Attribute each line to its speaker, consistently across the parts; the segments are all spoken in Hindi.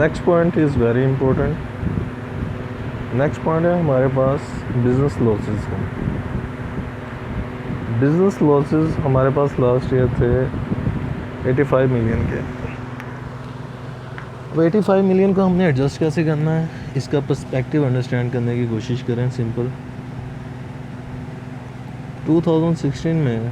Speaker 1: Next point is very important. Next point है हमारे पास बिजनेस लॉसेस का। बिजनेस लॉसेस हमारे पास लास्ट ईयर थे 85 मिलियन के। अब 85 मिलियन को हमने एडजस्ट कैसे करना है, इसका पर्सपेक्टिव अंडरस्टैंड करने की कोशिश करें। सिंपल, 2016 में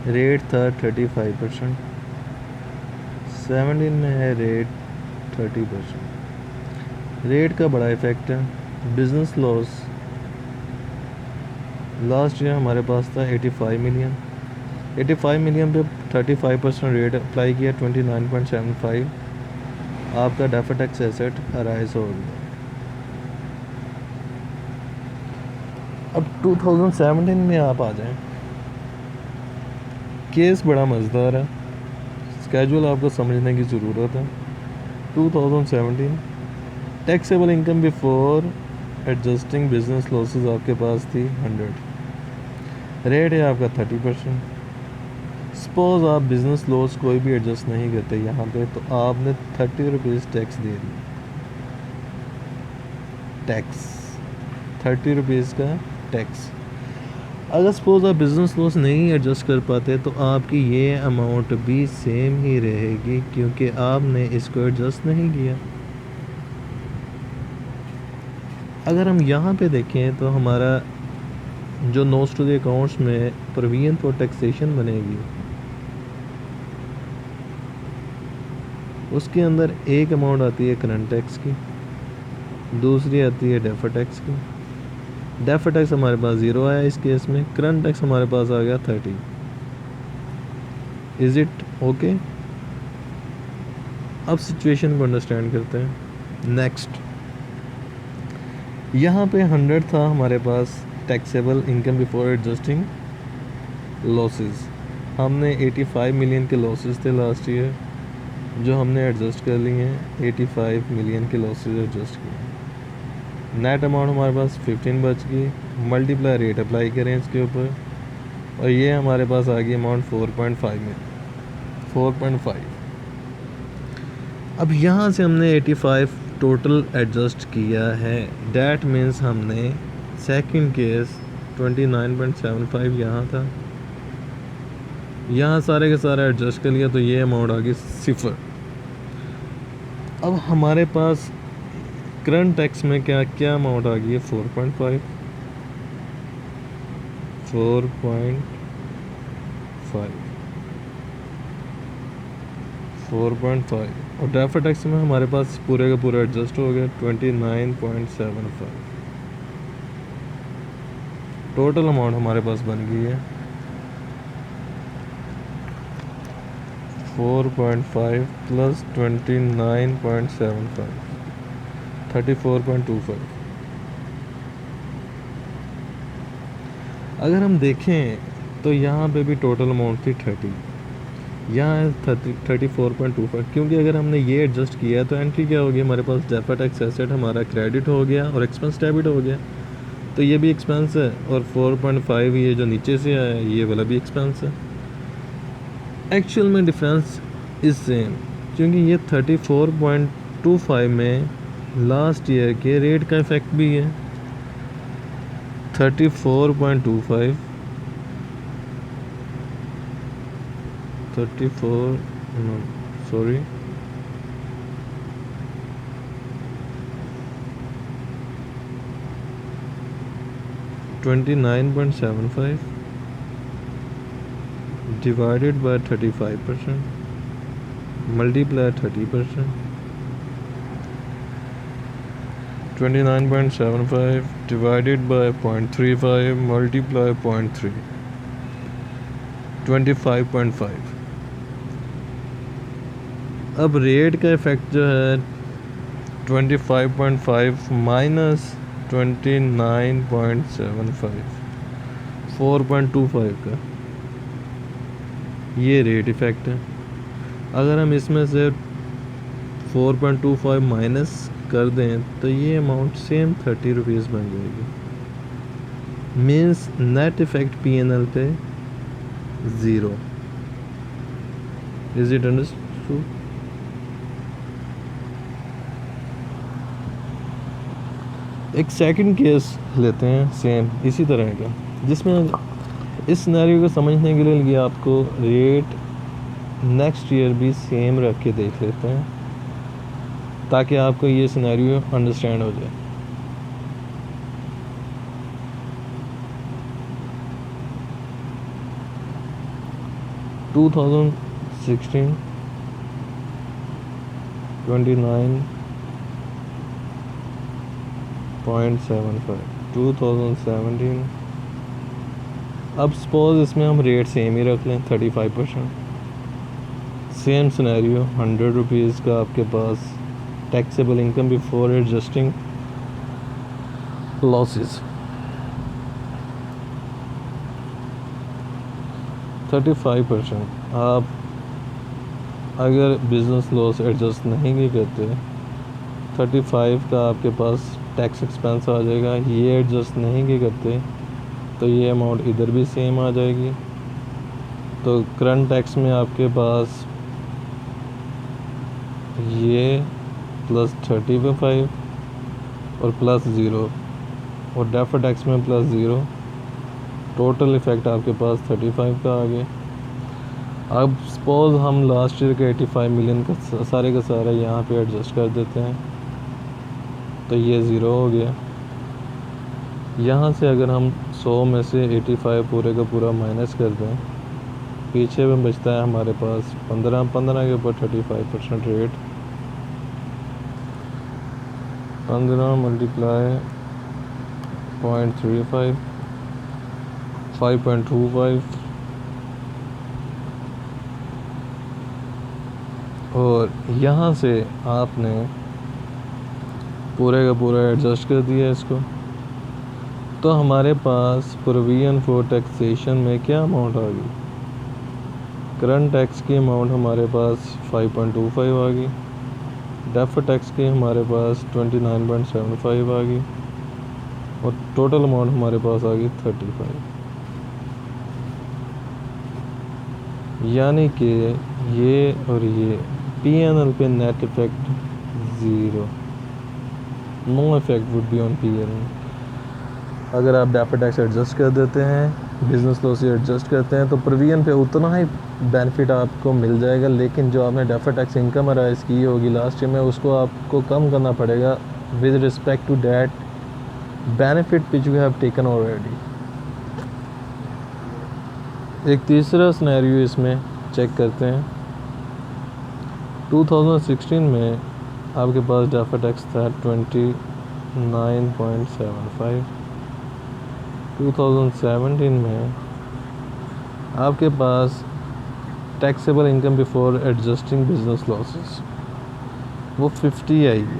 Speaker 1: रेट था 35%, 17 में है रेट 30%। रेट का बड़ा इफेक्ट है। बिजनेस लॉस लास्ट ईयर हमारे पास था 85 मिलियन। 85 मिलियन पे 35% रेट अप्लाई किया, 29.75 आपका डेफर्ड टैक्स एसेट अराइज हो गया। अब 2017 में आप आ जाएं, केस बड़ा मज़ेदार है, स्केजुअल आपको समझने की ज़रूरत है। 2017 taxable income before adjusting business losses आपके पास थी 100, रेट है आपका 30%। सपोज आप बिज़नेस लॉस कोई भी एडजस्ट नहीं करते यहाँ पे, तो आपने 30 रुपीज़ टैक्स दे दिया। टैक्स 30 रुपीज़ का टैक्स। अगर सपोज आप बिज़नेस लॉस नहीं एडजस्ट कर पाते तो आपकी ये अमाउंट भी सेम ही रहेगी, क्योंकि आपने इसको एडजस्ट नहीं किया। अगर हम यहाँ पे देखें तो हमारा जो नोट्स टू द अकाउंट्स में प्रोविजन फॉर टैक्सेशन बनेगी, उसके अंदर एक अमाउंट आती है करंट टैक्स की, दूसरी आती है डेफर्ड टैक्स की। डेफर्ड टैक्स हमारे पास 0 आया इस केस में, करंट टैक्स हमारे पास आ गया 30। Is it okay? अब सिचुएशन को अंडरस्टैंड करते हैं। नेक्स्ट, यहाँ पे 100 था हमारे पास taxable income before adjusting losses. हमने 85 मिलियन के लॉसेस थे लास्ट ईयर, जो हमने एडजस्ट कर लिए हैं। 85 मिलियन के लॉसेस एडजस्ट किए। नेट अमाउंट हमारे पास 15 बच गई। मल्टीप्लाई रेट अप्लाई करें इसके ऊपर, और ये हमारे पास आ गई अमाउंट 4.5 में 4.5। अब यहाँ से हमने 85 टोटल एडजस्ट किया है। डैट मीन्स हमने सेकंड केस 29.75 यहाँ था, यहाँ सारे के सारे एडजस्ट कर लिया, तो ये अमाउंट आ गई 0। अब हमारे पास करंट टैक्स में क्या क्या अमाउंट आ गई है? 4.5 4.5 और डेफर्ड टैक्स में हमारे पास पूरे का पूरा एडजस्ट हो गया 29.75। टोटल अमाउंट हमारे पास बन गई है 4.5 प्लस 29.75, 34.25। अगर हम देखें तो यहाँ पे भी टोटल अमाउंट थी 30, यहाँ है 34.25। क्योंकि अगर हमने ये एडजस्ट किया है तो एंट्री क्या होगी हमारे पास? डेफर्ड टैक्स एसेट हमारा क्रेडिट हो गया और एक्सपेंस डेबिट हो गया, तो ये भी एक्सपेंस है। और 4.5 ये जो नीचे से आया है ये वाला भी एक्सपेंस है। एक्चुअल में डिफरेंस इज सेम, क्योंकि ये 34.25 में लास्ट ईयर के रेट का इफेक्ट भी है। 34.25 29.75 divided by 35%, multiply 30%, 29.75 divided by 0.35 multiply 0.3, 25.5। अब रेट का इफेक्ट जो है 25.5 माइनस 29.75, 4.25 का ये रेट इफेक्ट है। अगर हम इसमें से 4.25 माइनस कर दें तो ये अमाउंट सेम 30 रुपीज़ बन जाएगी। मीन्स नेट इफेक्ट PNL पे 0। Is it understood? एक सेकंड केस लेते हैं सेम इसी तरह का, जिसमें इस सिनेरियो को समझने के लिए आपको रेट नेक्स्ट ईयर भी सेम रख के देख लेते हैं, ताकि आपको ये सिनेरियो अंडरस्टैंड हो जाए। टू 2016 29.75 2017। अब सपोज इसमें हम रेट सेम ही रख लें 35%। सेम सिनेरियो 100 रुपीज़ का आपके पास taxable income before adjusting losses 35%। आप अगर बिज़नेस लॉस एडजस्ट नहीं भी करते 35 का आपके पास टैक्स एक्सपेंस आ जाएगा। ये एडजस्ट नहीं भी करते तो ये अमाउंट इधर भी सेम आ जाएगी। तो करंट टैक्स में आपके पास ये प्लस 35 और प्लस 0 और डेफर्ड टैक्स में प्लस 0, टोटल इफ़ेक्ट आपके पास 35 का आ गया। अब सपोज़ हम लास्ट ईयर का 85 मिलियन का सारा यहाँ पे एडजस्ट कर देते हैं तो ये 0 हो गया। यहाँ से अगर हम 100 में से 85 पूरे का पूरा माइनस कर दें, पीछे में बचता है हमारे पास 15 के ऊपर 35% रेट, 15 मल्टीप्लाई 0.35 5.25 और यहाँ से आपने पूरे का पूरा एडजस्ट कर दिया इसको। तो हमारे पास प्रोविजन फॉर टैक्सेशन में क्या अमाउंट आ गई? करंट टैक्स की अमाउंट हमारे पास 5.25 आ गई, डेफर्ड टैक्स की हमारे पास 29.75 आ गई और टोटल अमाउंट हमारे पास आ गई 35। यानी कि ये और ये P&L पे net effect 0, no effect would be on P&L। अगर आप डेफर्ड टैक्स एडजस्ट कर देते हैं, बिजनेस लॉस से एडजस्ट करते हैं, तो प्रोविजन पे उतना ही बेनिफिट आपको मिल जाएगा, लेकिन जो आपने डेफर्ड टैक्स इनकम अराइज की होगी लास्ट ईयर में, उसको आपको कम करना पड़ेगा with respect to that benefit which you have taken already. एक तीसरा सिनेरियो इसमें चेक करते हैं। 2016 में आपके पास डेफर्ड टैक्स था 29.75। 2017 में आपके पास taxable income before adjusting business losses वो 50 आएगी।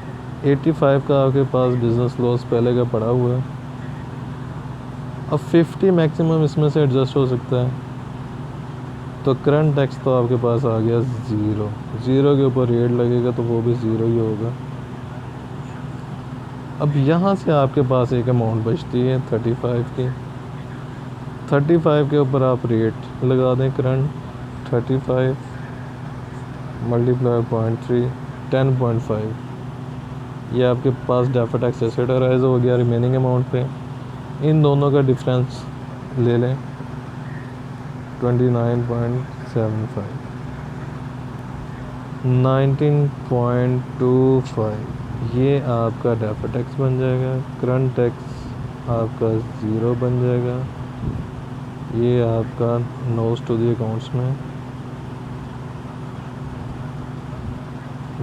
Speaker 1: 85 का आपके पास बिजनेस लॉस पहले का पड़ा हुआ है। अब 50 मैक्सिमम इसमें से एडजस्ट हो सकता है। तो करंट टैक्स तो आपके पास आ गया 0 के ऊपर रेट लगेगा तो वो भी 0 ही होगा। अब यहाँ से आपके पास एक अमाउंट बचती है 35 की। 35 के ऊपर आप रेट लगा दें करंट 35 मल्टीप्लाई 0.3 10.5। ये आपके पास डेफर्ड टैक्स एसेट अराइज हो गया रिमेनिंग अमाउंट पे। इन दोनों का डिफरेंस ले लें 29.75 19.25, ये आपका डेफर्ड टैक्स बन जाएगा। करंट टैक्स आपका 0 बन जाएगा। ये आपका नोट्स टू द अकाउंट्स में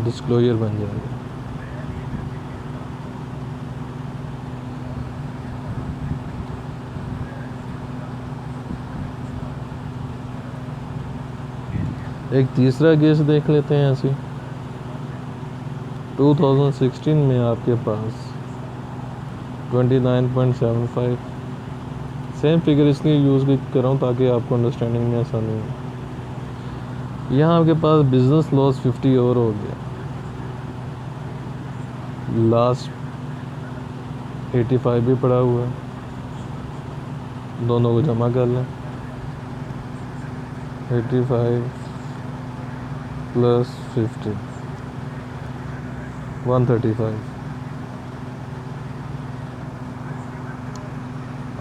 Speaker 1: डिस्क्लोजर बन जाएगा। एक तीसरा केस देख लेते हैं ऐसे। 2016 में आपके पास 29.75, सेम फिगर इसलिए यूज़ कर रहा हूँ ताकि आपको अंडरस्टैंडिंग में आसानी हो। यहाँ आपके पास बिजनेस लॉस 50 और हो गया। लास्ट 85 भी पड़ा हुआ है, दोनों को जमा कर लें। 85 प्लस 50 135।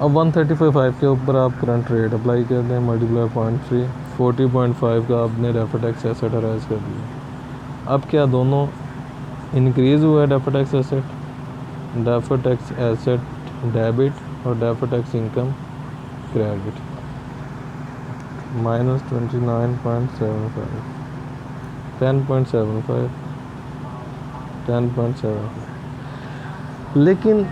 Speaker 1: अब 135 के ऊपर आप करंट रेट अप्लाई कर दें, मल्टीप्लाई 0.3, 40.5 का आपने डेफर्ड टैक्स एसेट अराइज कर दिया। अब क्या दोनों इंक्रीज़ हुआ है deferred tax asset, deferred tax asset debit और डेफर्ड टैक्स इनकम क्रेडिट, -29.75, 10.75, 10.75। लेकिन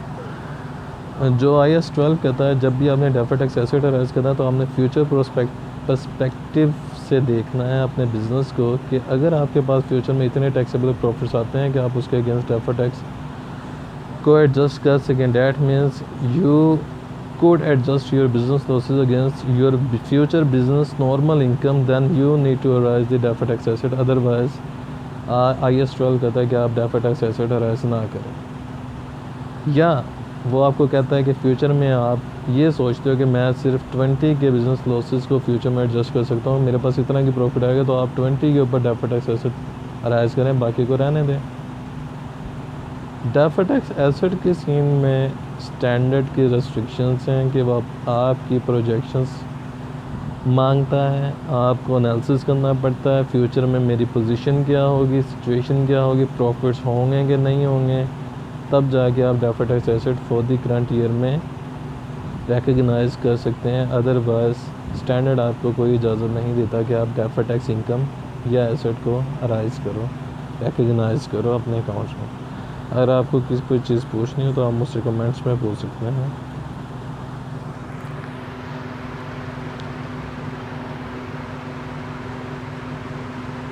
Speaker 1: जो IAS 12 कहता है जब भी आपने डेफर्ड टैक्स एसेट अराइज करना है तो आपने फ्यूचर पर्सपेक्टिव से देखना है अपने बिज़नेस को कि अगर आपके पास फ्यूचर में इतने टैक्सेबल प्रॉफिट्स आते हैं कि आप उसके अगेंस्ट डेफर्ड टैक्स को एडजस्ट कर सकें। That means you could adjust your business losses against your future business normal income, then you need to arise the deferred tax asset, otherwise IAS 12 कहता है कि आप deferred tax asset अराइज ना करें। या वो आपको कहता है कि फ्यूचर में आप ये सोचते हो कि मैं सिर्फ 20 के बिजनेस लॉसेस को फ्यूचर में एडजस्ट कर सकता हूँ, मेरे पास इतना की प्रॉफिट आएगा, तो आप 20 के ऊपर डेफर्ड टैक्स एसेट अराइज करें, बाकी को रहने दें। डेफर्ड टैक्स एसेट के सीन में स्टैंडर्ड की रेस्ट्रिक्शंस हैं कि वो आपकी प्रोजेक्शंस मांगता है, आपको एनालिसिस करना पड़ता है फ्यूचर में मेरी पोजीशन क्या होगी, सिचुएशन क्या होगी, प्रॉफिट्स होंगे कि नहीं होंगे, तब जाके आप deferred tax asset for the current year में रिकग्नाइज कर सकते हैं। अदरवाइज स्टैंडर्ड आपको कोई इजाज़त नहीं देता कि आप डेफर्ड टैक्स इनकम या एसेट को अराइज करो, रिकग्नाइज करो अपने अकाउंट्स में। अगर आपको किसी कोई चीज़ पूछनी हो तो आप मुझसे कमेंट्स में पूछ सकते हैं।